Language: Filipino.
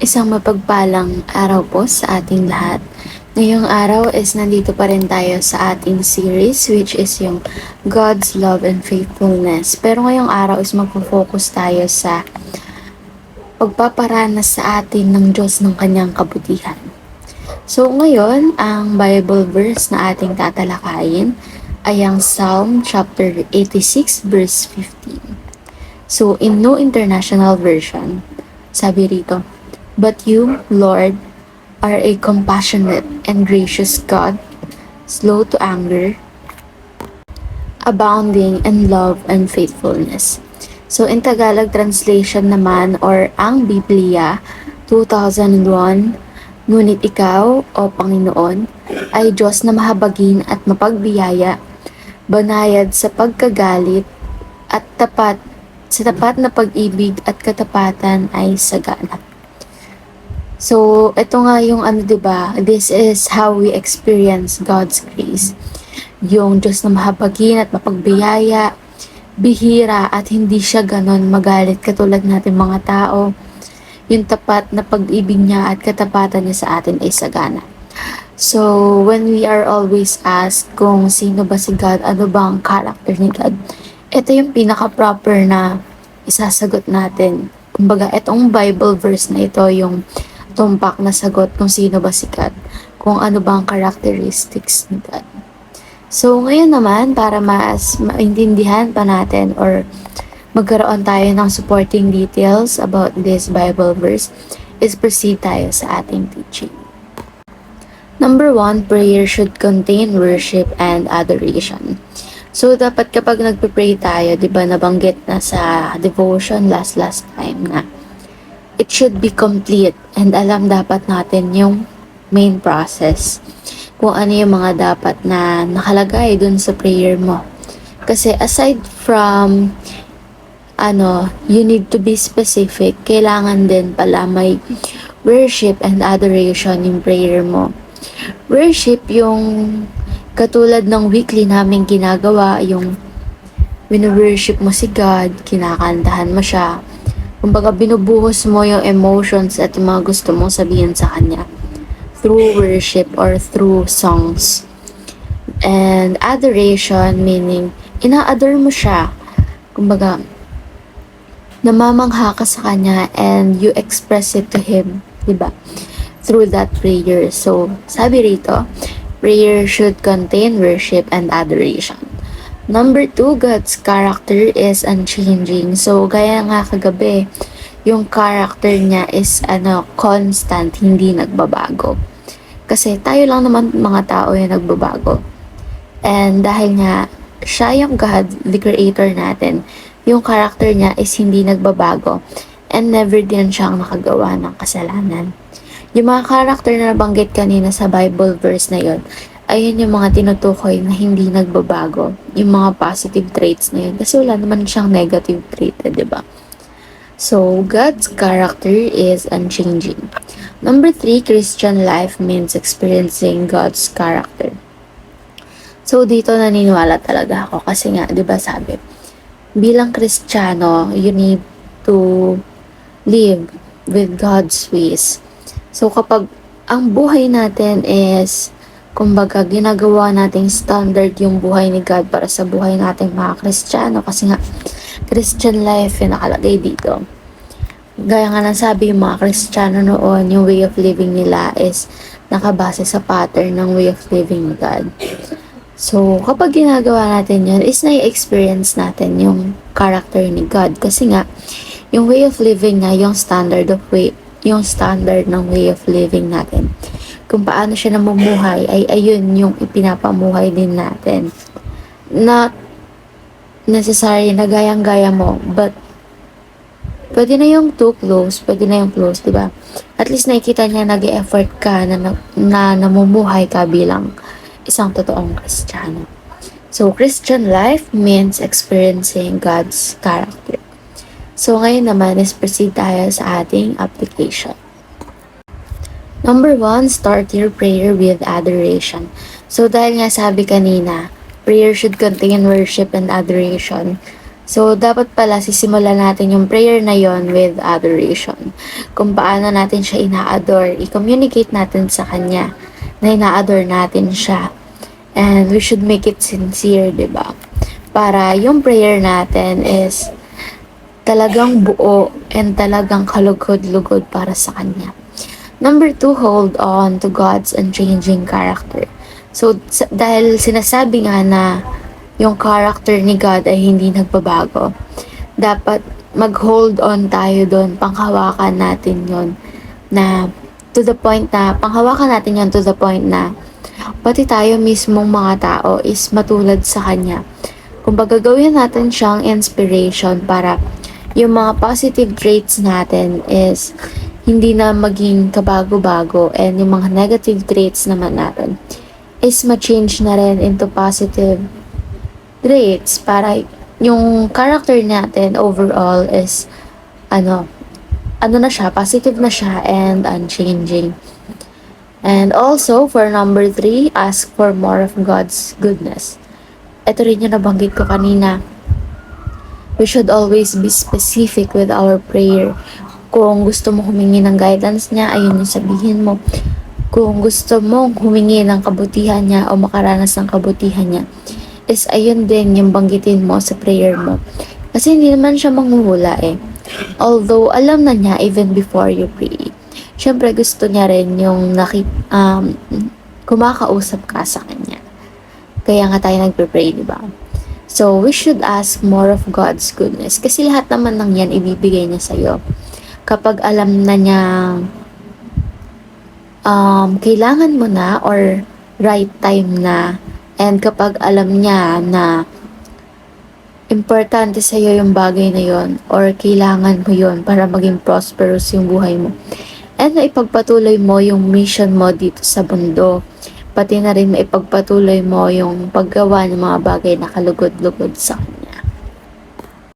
Isang mapagpalang araw po sa ating lahat. Ngayong araw is nandito pa rin tayo sa ating series which is yung God's Love and Faithfulness. Pero ngayong araw is magpo-focus tayo sa pagpaparanas sa atin ng Diyos ng kanyang kabutihan. So ngayon, ang Bible verse na ating tatalakayin ay ang Psalm chapter 86 verse 15. So in New International Version, sabi rito, "But you, Lord, are a compassionate and gracious God, slow to anger, abounding in love and faithfulness." So in Tagalog translation naman or ang Biblia 2001, "Ngunit ikaw, O Panginoon, ay Diyos na mahabagin at mapagbiyaya, banayad sa pagkagalit at sa tapat na pag-ibig at katapatan ay sagana." So, ito nga yung diba? This is how we experience God's grace. Yung Diyos na mahabagin at mapagbiyaya, bihira at hindi siya ganon magalit katulad natin mga tao. Yung tapat na pag-ibig niya at katapatan niya sa atin ay sagana. So, when we are always asked kung sino ba si God, ano ba ang character ni God, ito yung pinaka-proper na isasagot natin. Kumbaga, itong Bible verse na ito yung tumpak na sagot kung sino ba si God, kung ano ba ang characteristics ni God. So, ngayon naman, para mas maintindihan pa natin or magkaroon tayo ng supporting details about this Bible verse, is proceed tayo sa ating teaching. Number 1, prayer should contain worship and adoration. So, dapat kapag nagpe-pray tayo, di ba nabanggit na sa devotion last time na it should be complete and alam dapat natin yung main process. Kung ano yung mga dapat na nakalagay dun sa prayer mo. Kasi aside from you need to be specific, kailangan din pala may worship and adoration yung prayer mo. Worship yung katulad ng weekly naming ginagawa, yung wino-worship mo si God, kinakantahan mo siya. Kumbaga binubuhos mo yung emotions at yung mga gusto mong sabihin sa Kanya through worship or through songs. And adoration meaning, ina-adore mo siya. Kumbaga, namamangha ka sa Kanya and you express it to Him, diba? Through that prayer. So, sabi rito, prayer should contain worship and adoration. Number 2, God's character is unchanging. So, gaya nga kagabi, yung character niya is constant, hindi nagbabago. Kasi tayo lang naman mga tao yung nagbabago. And dahil nga, siya yung God, the creator natin, yung character niya is hindi nagbabago. And never din siyang nakagawa ng kasalanan. Yung mga character na nabanggit kanina sa Bible verse na yun, ayun yung mga tinutukoy na hindi nagbabago. Yung mga positive traits na yun. Kasi wala naman siyang negative trait, diba? So, God's character is unchanging. Number 3, Christian life means experiencing God's character. So, dito naniniwala talaga ako. Kasi nga, diba sabi, bilang Kristiyano, you need to live with God's ways. So, kapag ang buhay natin is, kumbaga, ginagawa nating standard yung buhay ni God para sa buhay nating mga Kristiyano. Kasi nga, Christian life yung nakalagay dito. Gaya nga nang sabi yung mga Kristiyano noon, yung way of living nila is nakabase sa pattern ng way of living ni God. So, kapag ginagawa natin yun, is na-experience natin yung character ni God. Kasi nga, yung way of living na, yung standard ng way of living natin. Kung paano siya namumuhay, ay ayun yung ipinapamuhay din natin. Not necessary na gayang-gaya mo, but pwede na yung too close, pwede na yung close, diba? At least nakikita niya nag-e-effort ka na namumuhay ka bilang isang totoong Kristiyano. So, Christian life means experiencing God's character. So, ngayon naman is proceed tayo sa ating application. Number 1, start your prayer with adoration. So, dahil nga sabi kanina, prayer should contain worship and adoration. So, dapat pala sisimulan natin yung prayer na yon with adoration. Kung paano natin siya ina-adore, i-communicate natin sa Kanya na ina-adore natin siya. And we should make it sincere, di ba? Para yung prayer natin is talagang buo and talagang kalugod-lugod para sa Kanya. Number 2, hold on to God's unchanging character. So, dahil sinasabi nga na yung character ni God ay hindi nagbabago, dapat mag-hold on tayo doon, panghawakan natin yon na to the point na, panghawakan natin yon to the point na pati tayo mismong mga tao is matulad sa Kanya. Kung gagawin natin siyang inspiration para yung mga positive traits natin is hindi na maging kabago-bago, and yung mga negative traits naman natin is ma-change na rin into positive traits para yung character natin overall is ano na siya, positive na siya and unchanging. And also, for number 3, ask for more of God's goodness. Ito rin yung nabanggit ko kanina. We should always be specific with our prayer. Kung gusto mo humingi ng guidance niya, ayun yung sabihin mo. Kung gusto mo humingi ng kabutihan niya o makaranas ng kabutihan niya, is ayun din yung banggitin mo sa prayer mo. Kasi hindi naman siya manghuhula eh. Although, alam na niya even before you pray. Siyempre, gusto niya rin yung kumakausap ka sa kanya. Kaya nga tayo nagpe-pray, di ba? So, we should ask more of God's goodness. Kasi lahat naman ng yan ibibigay niya sa'yo. Kapag alam na niya kailangan mo na or right time na, and kapag alam niya na importante sa'yo yung bagay na yon or kailangan mo yon para maging prosperous yung buhay mo, and maipagpatuloy mo yung mission mo dito sa mundo, pati na rin maipagpatuloy mo yung paggawa ng mga bagay na kalugod-lugod sa kanya.